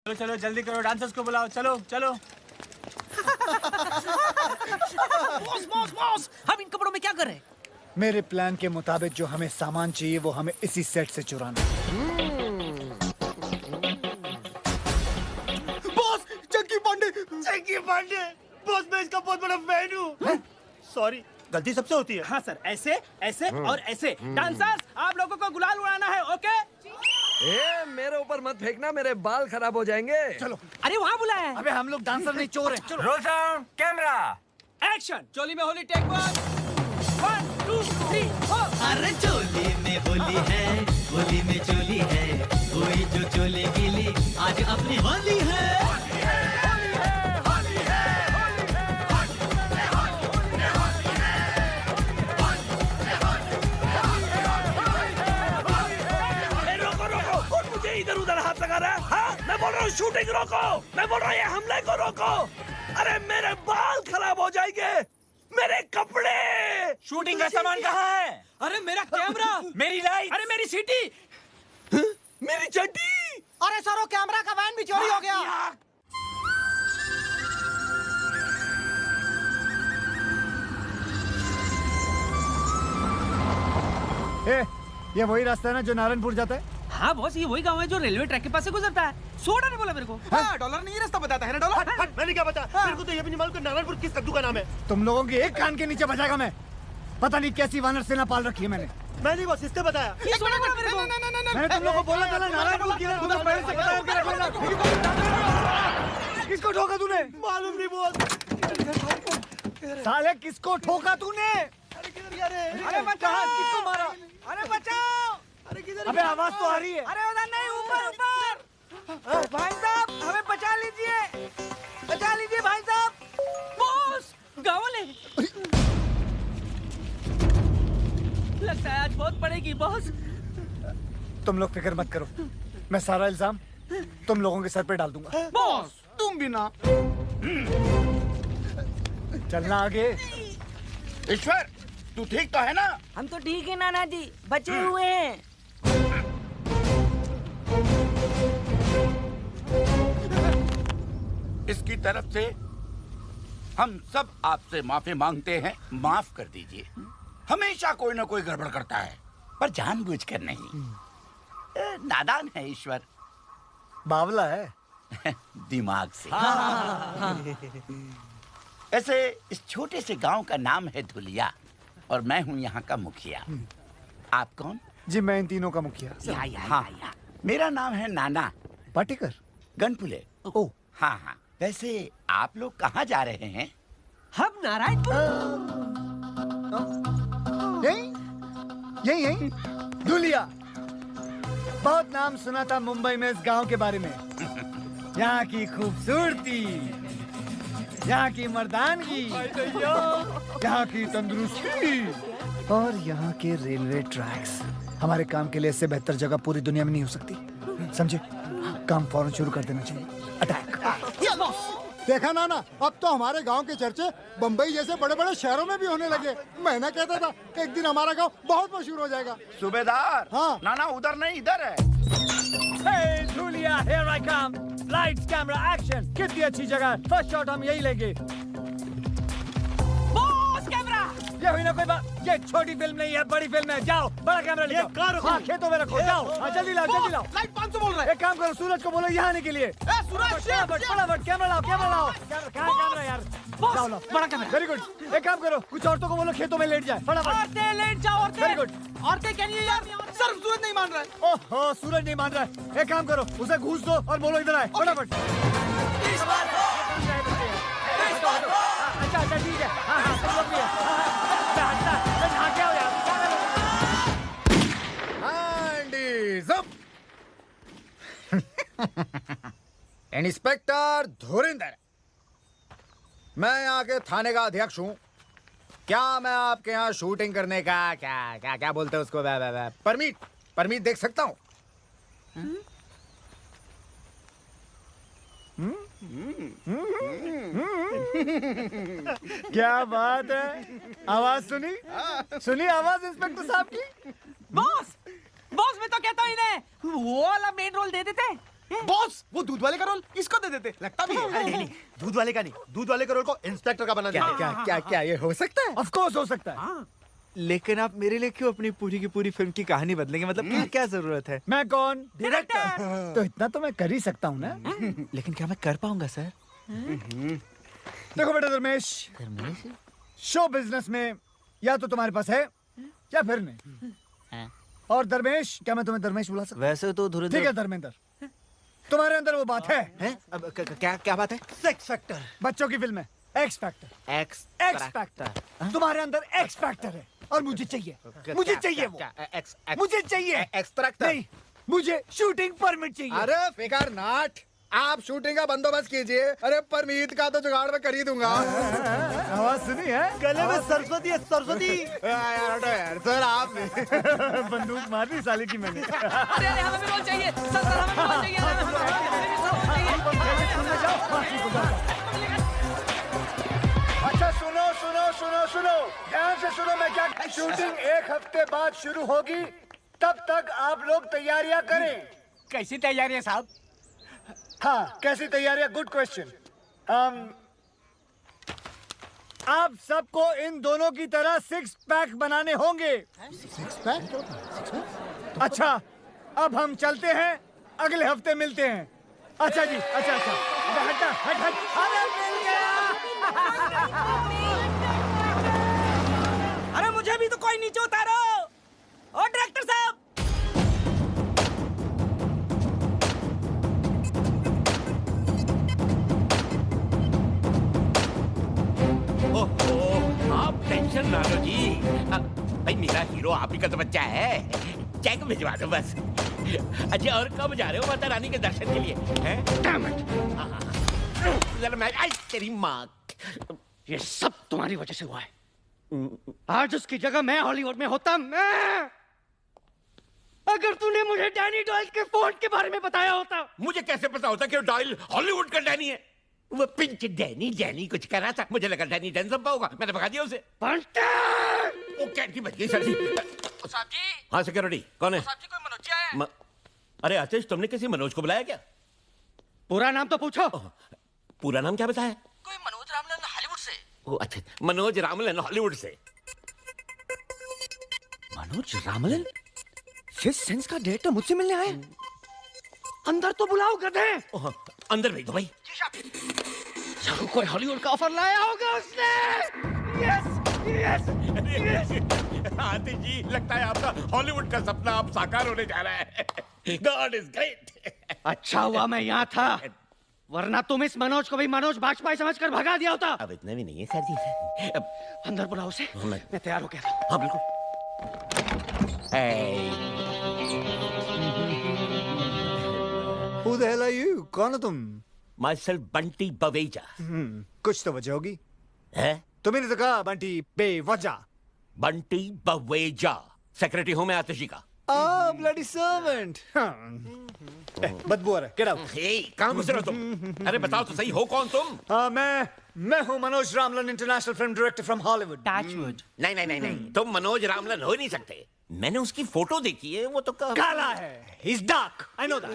चलो चलो जल्दी करो, डांसर्स को बुलाओ, चलो चलो। बॉस बॉस बॉस, हम इन कपड़ों में क्या कर रहे हैं? मेरे प्लान के मुताबिक जो हमें सामान चाहिए वो हमें इसी सेट से चुराना है। बॉस चंकी पांडे, बॉस मैं इसका बहुत बड़ा फैन हूँ। सॉरी, गलती सबसे होती है। हाँ सर, ऐसे ऐसे और ऐसे। डांसर्स, आप लोगों को गुलाल उड़ाना है, ओके? ए, मेरे ऊपर मत फेंकना, मेरे बाल खराब हो जाएंगे। चलो। अरे वहाँ बुलाया है। अबे हम लोग डांसर नहीं, चोर हैं। चलो। Roll sound, camera, action. चोली में होली, टेक 1 2 3 4। अरे चोली में होली है, होली में चोली है, कोई जो चोले गिली आज अपनी होली है। इधर उधर हाथ लगा रहा है। हाँ? मैं बोल रहा हूँ शूटिंग रोको, मैं बोल रहा हूँ ये हमले को रोको। अरे मेरे बाल खराब हो जाएंगे, मेरे कपड़े। शूटिंग का सामान कहाँ है? अरे मेरा कैमरा, मेरी लाइट, अरे मेरी सीटी, मेरी चड्डी। अरे सरो कैमरा का वैन भी चोरी हो गया। ए, ये वही रास्ता है ना जो नारायणपुर जाता है? हाँ बॉस, ये वही गांव है जो रेलवे ट्रैक के पास से गुजरता है। सोडा ने बोला मेरे को। हाँ, डॉलर नहीं रास्ता बताता है ना, डॉलर। मैंने क्या बता, मेरे को तो ये भी नहीं मालूम कि नारायणपुर किस कद्दू का नाम है। तुम लोगों की एक कान के नीचे बजाएगा मैं। पता नहीं कैसी वानर सेना पाल रखी है मैंने। मैंने बस इससे बताया। ये सोडा बोला मेरे को। मैंने तुम लोगों को बोला था ना नारायणपुर की तुम्हें पहले से बता के रखना। किसको ठोका तूने? मालूम नहीं बॉस। साले किसको ठोका तूने? अरे बचाओ, किसको मारा? अरे बचाओ। अबे आवाज तो आ रही है। अरे उधर नहीं, ऊपर ऊपर। भाई साहब हमें बचा लीजिए, बचा लीजिए भाई साहब। बॉस, गाँव वाले। लगता है आज बहुत पड़ेगी बॉस। तुम लोग फिक्र मत करो, मैं सारा इल्जाम तुम लोगों के सर पे डाल दूंगा। बॉस तुम भी ना। चलना आगे। ईश्वर, तू ठीक तो है ना? हम तो ठीक है नाना जी, बचे हुए हैं। इसकी तरफ से हम सब आपसे माफी मांगते हैं, माफ कर दीजिए। हमेशा कोई ना कोई गड़बड़ करता है, पर जानबूझकर नहीं। नादान है ईश्वर। बावला है। दिमाग से। ऐसे इस छोटे से गांव का नाम है धुलिया और मैं हूं यहाँ का मुखिया। आप कौन? जी मैं इन तीनों का मुखिया। हाँ, मेरा नाम है नाना पाटेकर। गनपुले। ओ हाँ हाँ, वैसे आप लोग कहाँ जा रहे हैं? हम नारायणपुर। यही यही धुलिया। बहुत नाम सुना था मुंबई में इस गांव के बारे में। यहाँ की खूबसूरती, यहाँ की मर्दानगी, यहाँ की तंदुरुस्ती और यहाँ के रेलवे ट्रैक्स। हमारे काम के लिए इससे बेहतर जगह पूरी दुनिया में नहीं हो सकती। समझे? काम फौरन शुरू कर देना चाहिए। अटैक। देखा ना, अब तो हमारे गांव के चर्चे बम्बई जैसे बड़े बड़े शहरों में भी होने लगे। मैं ना कहता था एक दिन हमारा गांव बहुत मशहूर हो जाएगा। सूबेदार। हाँ। नाना उधर नहीं, इधर है। Hey, Julia, here I come. Lights, camera, action. कितनी अच्छी जगह। फर्स्ट शॉट हम यही लेंगे। Boss camera. ये हुई ना कोई बात। ये छोटी फिल्म नहीं है, बड़ी फिल्म है। जाओ, बड़ा कैमरा ले ये जाओ। कार रखो। हाँ, खेतों में रखो। जाओ, हाँ, जल्दी लाओ, जल्दी लाओ। लाइट 500 बोल रहा है। एक काम करो, सूरज को बोलो यहाँ आने के लिए। फटाफट कैमरा लाओ, कैमरा लाओ। कहाँ है कैमरा यार? लाओ, लाओ। बड़ा कैमरा। Very good. एक काम करो, कुछ औरतों को बोलो खेतों में लेट जाए। फटाफट। औरतें लेट जाओ, औरतें। Very good. औरतें क्या नहीं है यार? सर सूरज नहीं मान रहा है। ओहो, सूरज नहीं मान रहा है। एक काम करो, उसे घूस दो और बोलो इधर आए। फटाफट। अच्छा अच्छा ठीक है। हाँ हाँ, तुम लोग भी है। हाँ, हटना, नहा के आओ यार। इंस्पेक्टर धुरिंदर, मैं यहाँ के थाने का अध्यक्ष हूँ। क्या मैं आपके यहाँ शूटिंग करने का क्या क्या क्या बोलते हैं उसको परमिट देख सकता हूँ? क्या बात है? आवाज सुनी? सुनी आवाज इंस्पेक्टर साहब की? बॉस, बॉस मैं तो कहता हूँ इन्हें वो वाला मेन रोल दे देते। बॉस वो दूध वाले का रोल इसको दे देते, लगता भी है। नहीं नहीं, दूध वाले का नहीं, दूध वाले का रोल को इंस्पेक्टर का बना क्या दिया। क्या क्या क्या ये हो सकता है? ऑफ कोर्स हो सकता है। लेकिन आप मेरे लिए क्यों अपनी पूरी की पूरी फिल्म की कहानी बदलेंगे? मतलब क्या क्या जरूरत है? मैं कौन? डायरेक्टर। तो इतना तो मैं कर ही सकता हूँ ना। लेकिन क्या मैं कर पाऊंगा सर? देखो बेटा धर्मेश, शो बिजनेस में या तो तुम्हारे पास है या फिर नहीं। और धर्मेश, क्या मैं तुम्हें धर्मेश बुला सकता वैसे तो हूँ? ठीक है धर्मेंद्र, तुम्हारे अंदर वो बात है। अब क्या क्या बात है? Sex factor. बच्चों की फिल्म है x factor. X x factor, तुम्हारे अंदर एक्स फैक्टर है और मुझे चाहिए, मुझे चाहिए वो, मुझे चाहिए एक्सट्रैक्टर। नहीं, मुझे शूटिंग परमिट चाहिए। अरे फिकर नाट, आप शूटिंग का बंदोबस्त कीजिए। अरे परमीत का तो जुगाड़ में कर ही दूंगा। आवाज सुनी है? गले में सरस्वती है, सरस्वती। यार सर आप बंदूक मार दी साले की मैंने। अरे अरे हमें भी रोल चाहिए सर, सर हमें भी रोल चाहिए, हमें भी रोल चाहिए। अच्छा सुनो सुनो सुनो सुनो, ध्यान से सुनो मैं क्या। शूटिंग 1 हफ्ते बाद शुरू होगी, तब तक आप लोग तैयारियां करें। कैसी तैयारी साहब? हाँ, कैसी तैयारियां? Good question. आप सबको इन दोनों की तरह 6 पैक बनाने होंगे। 6 पैक? अच्छा, अब हम चलते हैं, अगले हफ्ते मिलते हैं। अच्छा जी, अच्छा अच्छा, हट हट हट, अरे मिल गया। अरे मुझे भी तो कोई नीचे उतारो। ओ डायरेक्टर साहब, ओहो, आप टेंशन ना लो जी। भाई मेरा हीरो आप ही का तो बच्चा है, चेक भिजवा दो बस। अच्छा और कब जा रहे हो माता रानी के दर्शन के लिए? जरा मैं आई तेरी माँ। ये सब तुम्हारी वजह से हुआ है। आज उसकी जगह मैं हॉलीवुड में होता, मैं अगर तूने मुझे डैनी डॉयल के फोन के बारे में बताया होता। मुझे कैसे पता होता कि डॉयल हॉलीवुड का डैनी है? वो पिंच डैनी कुछ कर रहा था, मुझे लगा डैनी डेंजम्पा होगा, मैंने भगा दिया उसे। वो कैंटी बच गई सर जी। साहब जी। हाँ सिक्योरिटी, कौन है? साहब जी कोई मनोज है? अरे आतिश, तुमने किसी मनोज को बुलाया क्या? पूरा नाम तो पूछो। पूरा नाम क्या बताया? कोई मनोज रामलन हॉलीवुड से। ओ अच्छा, मनोज रामलन हॉलीवुड से। मनोज रामलन फिफ्थ सेंस का डायरेक्टर मुझसे मिलने आए। अंदर तो बुलाओ गधे। अंदर भेज दो भाई। कोई हॉलीवुड का ऑफर लाया होगा उसने। Yes yes yes. Aatish ji, लगता है आपका हॉलीवुड का सपना अब साकार होने जा रहा है। God is great. अच्छा हुआ मैं यहाँ था, वरना तुम इस मनोज को भी मनोज बाजपेयी समझकर भगा दिया होता। अब इतना भी नहीं है सर जी। अंदर बुलाओ उसे। मैं तैयार हो गया था। हाँ बिल्कुल। Who the hell are you? कौन हो तुम? Myself बंटी बवेजा। कुछ तो वजह होगी। है? तुम्हें तो कहा बंटी बेवजह। बंटी बवेजा, सेक्रेटरी हूँ मैं आतिश जी का। bloody servant. बदबू आ रहा है, get out. कहाँ घुस रहे हो तुम? अरे बताओ तो सही, हो कौन तुम? मैं हूँ Manoj Ramlan, international film director from Hollywood. Touchwood. नहीं, तुम मनोज रामलन हो नहीं सकते। मैंने उसकी फोटो देखी है, वो तो काला है, he's dark, I know that.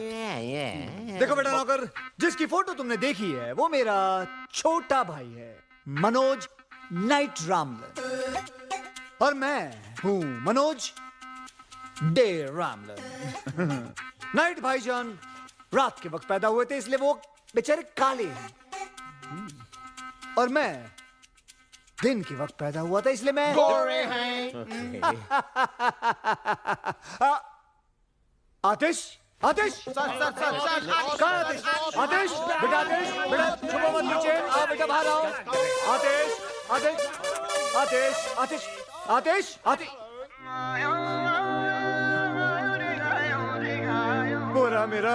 देखो बेटा नौकर, जिसकी फोटो तुमने देखी है वो मेरा छोटा भाई है, मनोज नाइट रामलन, और मैं हूँ मनोज डे रामलन। नाइट भाईजान रात के वक्त पैदा हुए थे, इसलिए वो बेचारे काले हैं, और मैं दिन के वक्त पैदा हुआ था, इसलिए मैं गोरे हैं। आतिश, आतिश, कहाँ आतिश? आतिश, बेटा आतिश, बेटा छुपो मत नीचे, आओ बेटा बाहर आओ। आतिश, आतिश, आतिश, आतिश, आतिश, आतिश। पूरा मेरा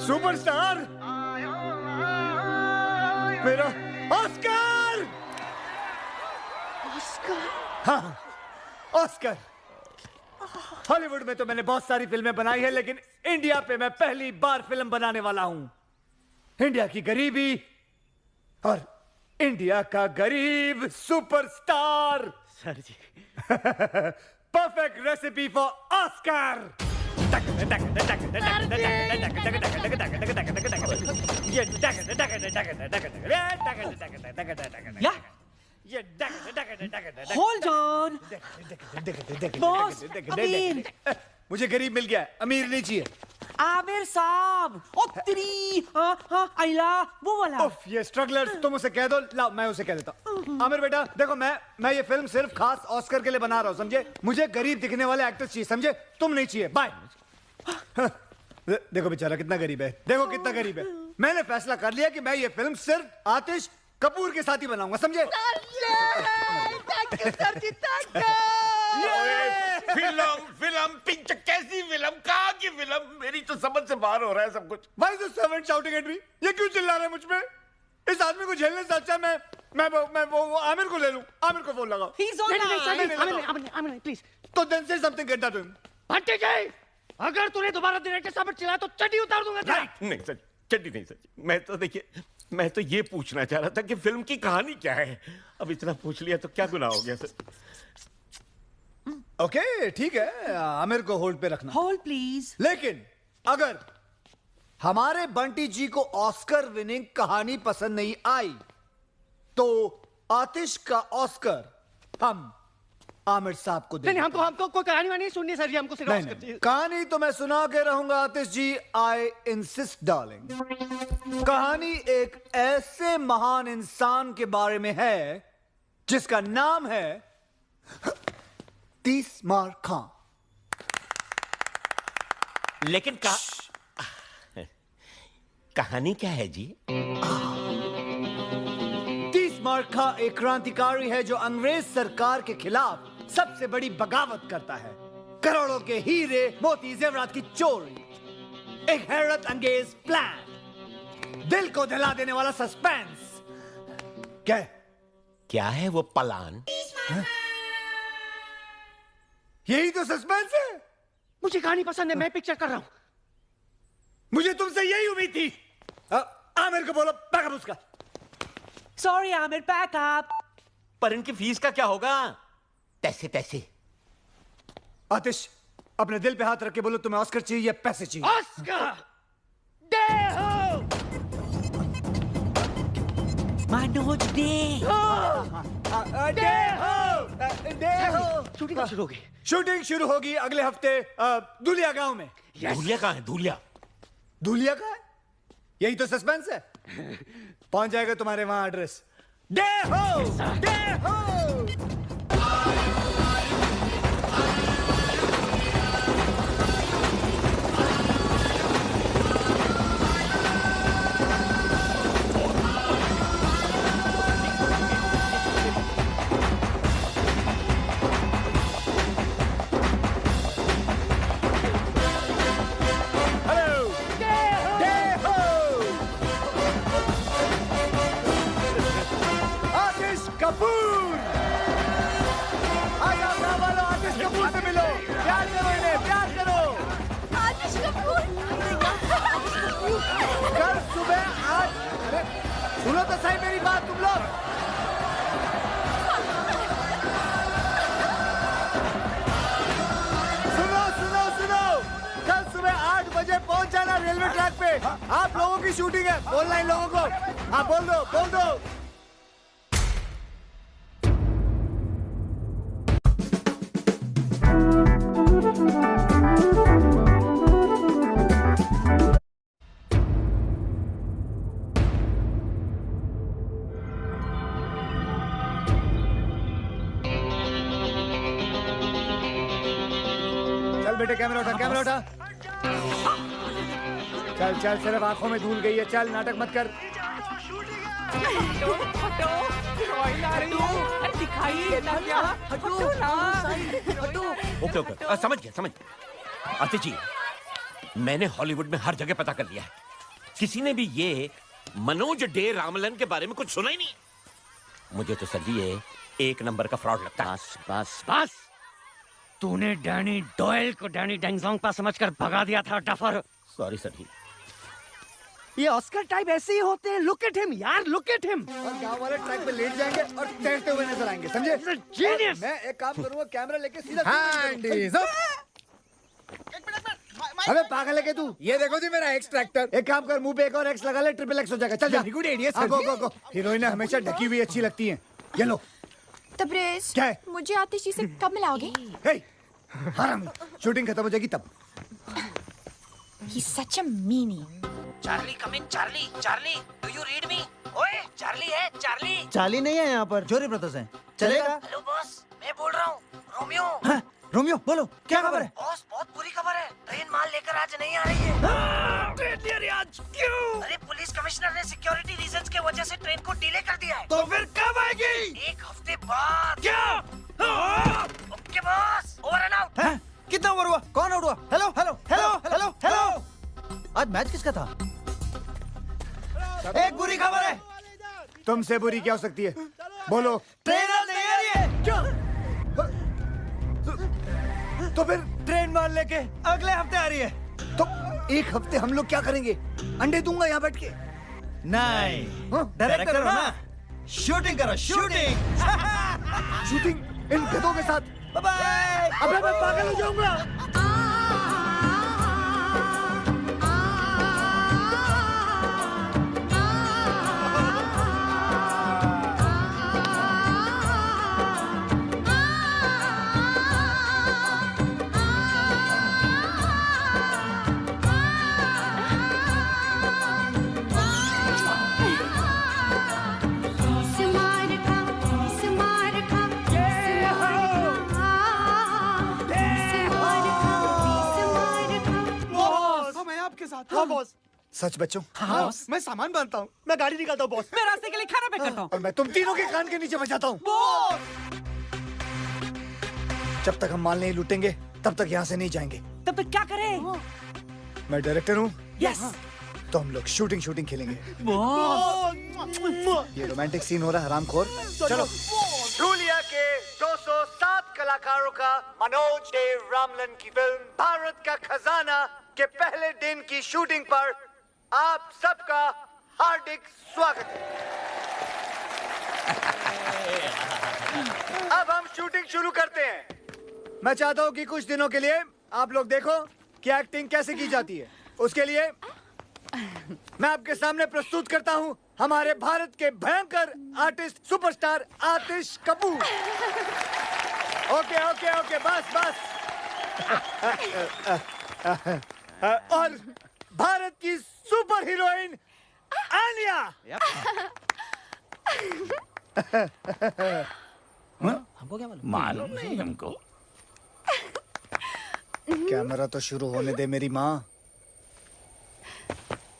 सुपरस्टार, मेरा ऑस्कर। हाँ, ऑस्कर। हॉलीवुड में तो मैंने बहुत सारी फिल्में बनाई है, लेकिन इंडिया पे मैं पहली बार फिल्म बनाने वाला हूं। इंडिया की गरीबी और इंडिया का गरीब superstar. Sir ji. Perfect recipe for Oscar. Hold on boss, Aamir. मुझे गरीब मिल गया है, अमीर नहीं चाहिए। आमिर साहब, ओ तेरी आइला वो वाला। उफ, ये स्ट्रगलर्स, तुम उसे कह दो। लाओ मैं उसे कह देता हूँ। आमिर बेटा देखो, मैं ये फिल्म सिर्फ खास ऑस्कर के लिए बना रहा हूँ, समझे? मुझे गरीब दिखने वाले एक्टर चाहिए, समझे? तुम नहीं चाहिए। बाय। देखो बेचारा कितना गरीब है, देखो कितना गरीब है। मैंने फैसला कर लिया कि मैं ये फिल्म सिर्फ आतिश कपूर के साथ ही बनाऊंगा, समझे? फिल्म पिक्चर कैसी फिल्म, कहाँ की फिल्म? मेरी तो समझ से बाहर हो रहा है सब कुछ। Why is the servant shouting at me? ये क्यों चिल्ला रहा है मुझ पे? इस आदमी को झेलने से अच्छा मैं वो आमिर को ले लूं। आमिर को फोन लगाओ। He's on नहीं, प्लीज। तो then say something, get that to him. भट्टी जी, अगर तूने दोबारा डायरेक्टर साहब पर चिल्लाया तो चड्डी उतार दूंगा तेरा। नहीं सर, चड्डी नहीं सर। मैं तो देखिए, मैं तो ये पूछना चाह रहा था कि फिल्म की कहानी क्या है। अब इतना पूछ लिया तो क्या गुनाह हो गया सर? ओके ठीक है, आमिर को होल्ड पे रखना। Hold please. लेकिन अगर हमारे बंटी जी को ऑस्कर विनिंग कहानी पसंद नहीं आई तो आतिश का ऑस्कर हम आमिर साहब को देंगे। नहीं, हमको कोई कहानी वानी सुननी सर जी, हमको सिर्फ नहीं, ऑस्कर चाहिए। कहानी तो मैं सुना के रहूंगा आतिश जी। I insist darling. कहानी एक ऐसे महान इंसान के बारे में है जिसका नाम है तीसमार खां। लेकिन कहानी क्या है जी? तीसमार खां एक क्रांतिकारी है जो अंग्रेज सरकार के खिलाफ सबसे बड़ी बगावत करता है। करोड़ों के हीरे मोती जेवरात की चोरी, एक हैरत अंगेज प्लान, दिल को दहिला देने वाला सस्पेंस। क्या है वो प्लान? यही तो सस्पेंस है। मुझे कहानी पसंद है, मैं पिक्चर कर रहा हूं। मुझे तुमसे यही उम्मीद थी। आमिर को बोलो बैकअप उसका। Sorry Aamir, backup. पर इनकी फीस का क्या होगा? पैसे। आतिश, अपने दिल पे हाथ रख के बोलो तुम्हें ऑस्कर चाहिए या पैसे चाहिए? ऑस्कर दे हो। मनोज दे। शूटिंग शुरू होगी। शूटिंग शुरू होगी अगले हफ्ते दुलिया गांव में। धूलिया कहाँ है? दुलिया का है? यही तो सस्पेंस है। पहुंच जाएगा तुम्हारे वहां एड्रेस। दे हो। सुनो तो सही मेरी बात तुम लोग। सुनो। कल सुबह 8 बजे पहुंच जाना रेलवे ट्रैक पे। आप लोगों की शूटिंग है, बोलना इन लोगों को। आप बोल दो। बेटे कैमरा उठा। चल सिर्फ आंखों में धूल गई है। चल नाटक मत कर। ओके समझ गया। आतिश जी, मैंने हॉलीवुड में हर जगह पता कर लिया है। किसी ने भी ये मनोज डे रामलन के बारे में कुछ सुना ही नहीं। मुझे तो सर जी ये एक नंबर का फ्रॉड लगता है। बस तूने डैनी डॉयल को डैनी डेंगजोंगपा समझकर भगा दिया था डफर। सॉरी सर जी। ये ऑस्कर टाइप ऐसे ही होते हैं। लुक एट हिम यार, लुक एट हिम। और गांव वाले ट्रैक पे लेट जाएंगे और तैरते हुए नजर आएंगे, समझे? जीनियस। मैं एक काम करूंगा, कैमरा लेके सीधा हैंड इज अप। एक मिनट अबे पागल है क्या तू? ये देखो जी मेरा एक्सट्रैक्टर। एक काम कर, मुंह पे एक और एक्स लगा ले, ट्रिपल एक्स हो जाएगा। चल Very good idea, sir. गो गो गो। हीरोइन हमेशा ढकी हुई अच्छी लगती हैं। ये लो। तबरेज, क्या है? मुझे आतिश जी से कब मिलाओगे? हे, हरामी, शूटिंग खत्म हो जाएगी तब। He's such a meanie. Charlie come in. Charlie do you read me? ओए चार्ली है चार्ली। चार्ली नहीं है यहाँ पर, जोरी ब्रदर्स हैं। चलेगा? हेलो बॉस, मैं बोल रहा हूँ रोमियो। हाँ, रोमियो बोलो, क्या खबर है? बॉस बहुत बुरी खबर है, ट्रेन माल लेकर आज नहीं आ रही है। ट्रेन आज क्यों? अरे पुलिस कमिश्नर ने सिक्योरिटी रीजंस के वजह से ट्रेन को डिले कर दिया है। तो फिर कब आएगी? 1 हफ्ते बाद। क्या? Okay boss, over and out. कितना ओवर हुआ? कौन आउट हुआ? Hello hello hello hello hello. आज मैच किसका था? एक बुरी खबर है। तुमसे बुरी क्या हो सकती है? बोलो। ट्रेन आज नहीं आ रही है। क्यों? तो फिर ट्रेन मार लेके अगले हफ्ते आ रही है। तो 1 हफ्ते हम लोग क्या करेंगे? अंडे दूंगा यहाँ बैठ के। नहीं, डायरेक्टर हो ना, शूटिंग करो, शूटिंग। शूटिंग इन गधों के साथ। Bye bye. अबे मैं पागल हो जाऊंगा। हाँ बॉस। सच बच्चों? हाँ मैं सामान बांधता हूँ। मैं गाड़ी निकालता हूँ बॉस। मैं रास्ते के लिए खाना पैक करता हूँ। और मैं तुम तीनों के कान के नीचे बजाता हूँ। जब तक हम माल नहीं लूटेंगे तब तक यहाँ से नहीं जाएंगे। तब तक क्या करें? मैं डायरेक्टर हूँ। यस। तो हम लोग शूटिंग खेलेंगे। ये रोमांटिक सीन हो रहा है, हरामखोर। चलो। रूलिया के 207 कलाकारों का मनोज डे रामलन की फिल्म भारत का खजाना के पहले दिन की शूटिंग पर आप सबका हार्दिक स्वागत है। अब हम शूटिंग शुरू करते हैं। मैं चाहता हूँ कि कुछ दिनों के लिए आप लोग देखो कि एक्टिंग कैसे की जाती है। उसके लिए मैं आपके सामने प्रस्तुत करता हूँ हमारे भारत के भयंकर आर्टिस्ट सुपरस्टार आतिश कपूर। ओके ओके ओके, बस बस। और भारत की सुपर हीरोइन आलिया। हमको क्या मालूम नहीं हमको। कैमरा तो शुरू होने दे मेरी माँ।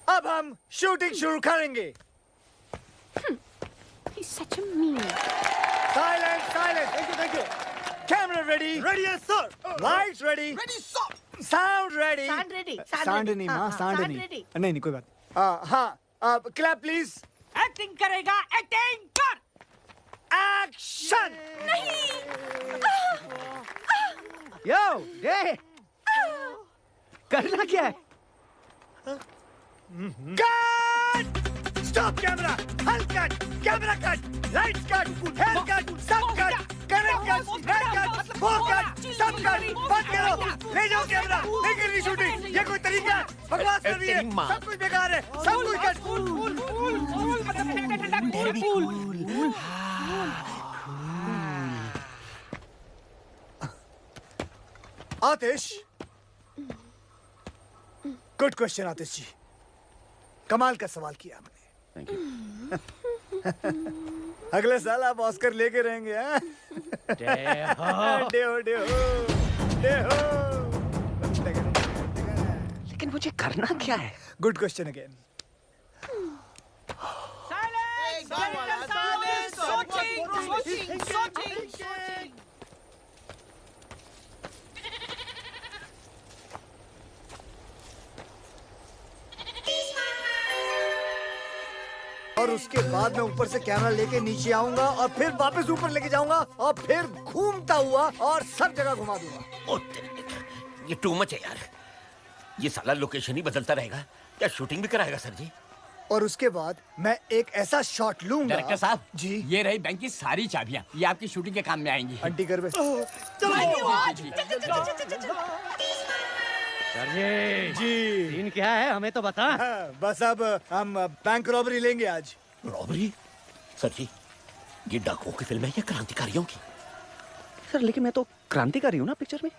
अब हम शूटिंग शुरू करेंगे। He's such a meanie. Silence, silence. Thank you. Camera ready. Ready yes sir. Lights ready. Ready stop. Sound ready. Sound ready. Sound नहीं माँ, sound नहीं। ready. नहीं कोई बात। हाँ, clap please. एक्टिंग करेगा, एक्टिंग कर। Action. यो ये करना क्या है? Cut. Stop camera. Hull cut. Camera cut. Lights cut. Hair cut. Sub cut. Current cut. Hair cut. Bow cut. Sub cut. बंद करो। ले जाओ कैमरा। नहीं करनी शूटिंग। ये कोई तरीका है? बकवास कर रही है। सब कुछ बेकार है। सब कुछ कट। आतिश। गुड क्वेश्चन आतिश जी। कमाल का सवाल किया आपने। अगले साल आप ऑस्कर लेके रहेंगे। लेकिन मुझे करना क्या है? Good question again. और उसके बाद मैं ऊपर से कैमरा लेके नीचे आऊंगा और फिर वापस ऊपर लेके जाऊंगा और फिर घूमता हुआ और सब जगह घुमा दूंगा। ओ ये टू मच है यार। ये साला लोकेशन ही बदलता रहेगा। क्या शूटिंग भी कराएगा सर जी? और उसके बाद मैं एक ऐसा शॉट लूंगा। डायरेक्टर साहब जी, ये रही बैंक की सारी चाबियां, ये आपकी शूटिंग के काम में आएंगी। आंटी घर में। सर जी जी सीन क्या है हमें तो बता। बस अब हम बैंक रॉबरी लेंगे आज। रॉबरी? सर जी ये डाकुओं की फिल्म है या क्रांतिकारियों की? सर लेकिन मैं तो क्रांतिकारी हूँ ना पिक्चर में।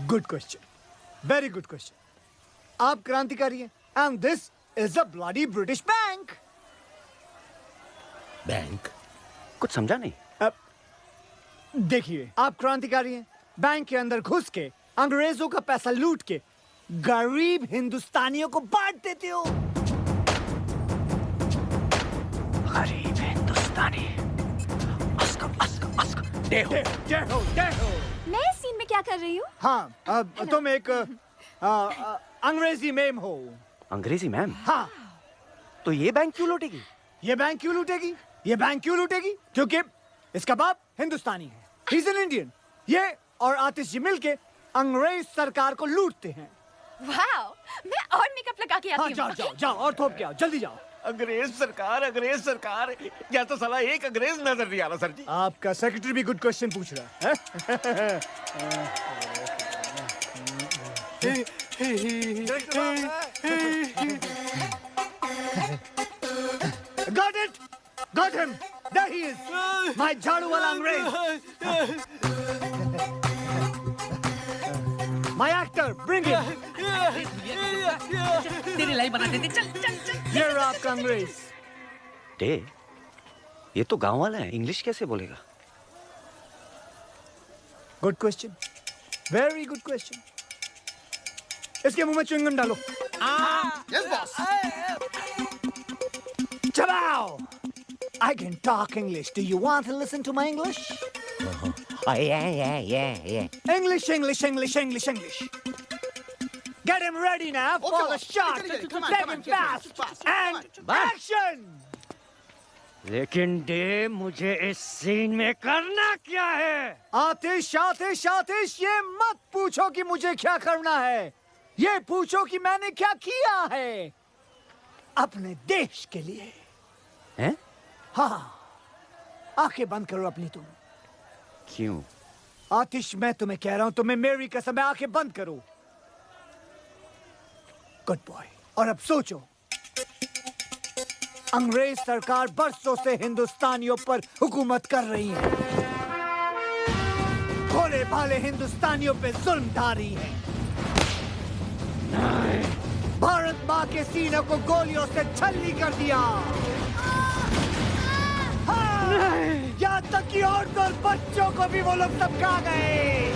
Good question, very good question. आप क्रांतिकारी हैं and this is a bloody British bank. Bank? कुछ समझा नहीं। देखिए आप क्रांतिकारी हैं, बैंक के अंदर घुस के अंग्रेजों का पैसा लूट के गरीब हिंदुस्तानियों को बांट देते हो। गरीब हिंदुस्तानी। डेहो। मैं इस सीन में क्या कर रही हूँ? हाँ तुम एक अंग्रेजी मेम हो। अंग्रेजी मैम? हाँ। तो ये बैंक क्यों लूटेगी? ये बैंक क्यों लूटेगी? ये बैंक क्यों लूटेगी? क्योंकि इसका बाप हिंदुस्तानी है, He's an Indian। ये और आतिश जी मिलके अंग्रेज सरकार को लूटते हैं। वाओ, मैं और मेकअप लगा के आती हाँ, हूँ। जाओ और थोप के आओ, जल्दी जाओ। अंग्रेज सरकार या तो साला एक अंग्रेज नजर नहीं आ रहा सर जी। आपका सेक्रेटरी भी गुड क्वेश्चन पूछ रहा है। Got it! Got him! There he is! My झाड़ू वाला अंग्रेज! My actor, bring him! तेरी लाई बना देते, चल चल चल। You're आपका अंग्रेज। डे, ये तो गांव वाला है, इंग्लिश कैसे बोलेगा? Good question, very good question. इसके मुंह में च्युइंगम डालो। Yes boss. Chabao! I can talk English. Do you want to listen to my English? Yeah. English. Get him ready now for the shot. Let him fast. And action! लेकिन day मुझे इस scene में करना क्या है? आतिश, ये मत पूछो कि मुझे क्या करना है। ये पूछो कि मैंने क्या किया है अपने देश के लिए। हैं? हाँ, आंखें बंद करो अपनी तुम। क्यों? आतिश मैं तुम्हें कह रहा हूं, तुम्हें मेरी कसम है, आंखें बंद करो। Good boy. और अब सोचो, अंग्रेज सरकार बरसों से हिंदुस्तानियों पर हुकूमत कर रही है, भोले भाले हिंदुस्तानियों पे जुल्म ढारी है। भारत माँ के सीनों को गोलियों से छल्ली कर दिया। यहाँ तक कि औरतों और बच्चों को भी वो लोग सबका गए।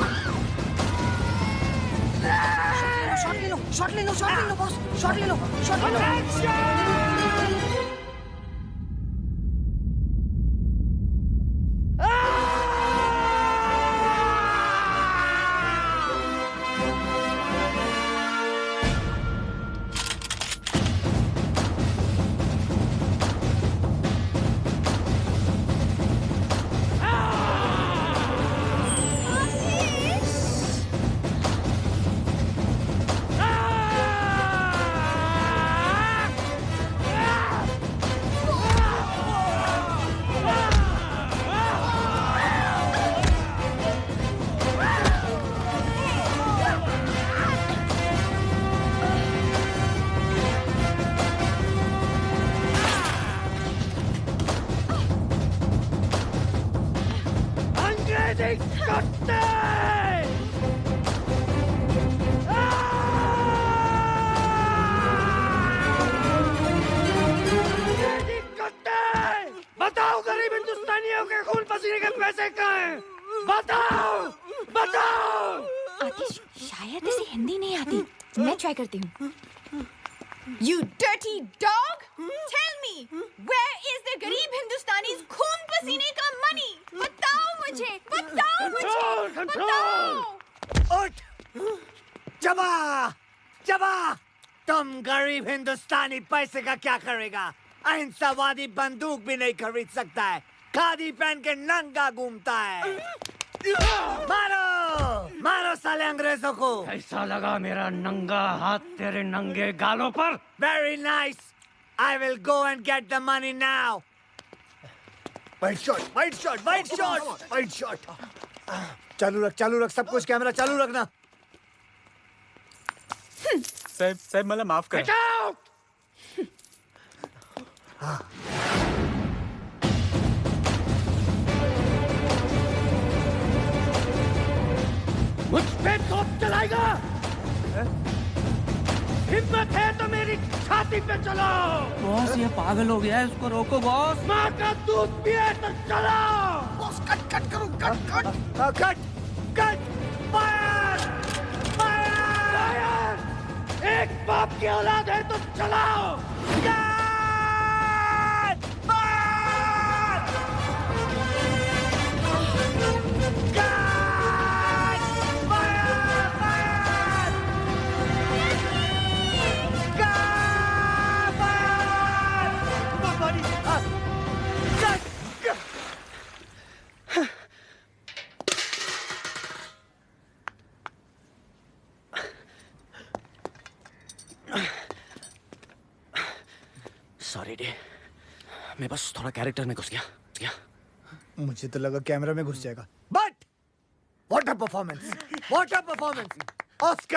शॉट ले लो बॉस, शॉट ले लो। बताओ गरीब हिंदुस्तानियों के खून पसीने के पैसे कहाँ हैं? बताओ। आतिश, शायद इसे हिंदी नहीं आती, मैं ट्राई करती हूँ। You dirty dog! Tell me, where is the गरीब हिंदुस्तानीज़ खून पसीने का money? बताओ मुझे। उठ! जबा! तुम गरीब हिंदुस्तानी पैसे का क्या करेगा? अहिंसावादी बंदूक भी नहीं खरीद सकता है, खादी पहन के नंगा घूमता है। मारो साले अंग्रेजों को। ऐसा लगा मेरा नंगा हाथ तेरे नंगे गालों पर। Very nice. I will go and get the money now. White shot. चालू रख सब कुछ, कैमरा चालू रखना। साहेब मला माफ करा. मुझ पे तोप चलाएगा? हिम्मत है तो मेरी छाती पे चलो। बॉस ये पागल हो गया है, इसको रोको बॉस। माँ का दूध पिए तो चलो। बॉस कट करो, कट। फायर! फायर! एक बाप की औलाद है तो चलाओ। सॉरी डे, मैं बस थोड़ा कैरेक्टर में घुस गया। मुझे तो लगा कैमरा में घुस जाएगा, but what a performance, Oscar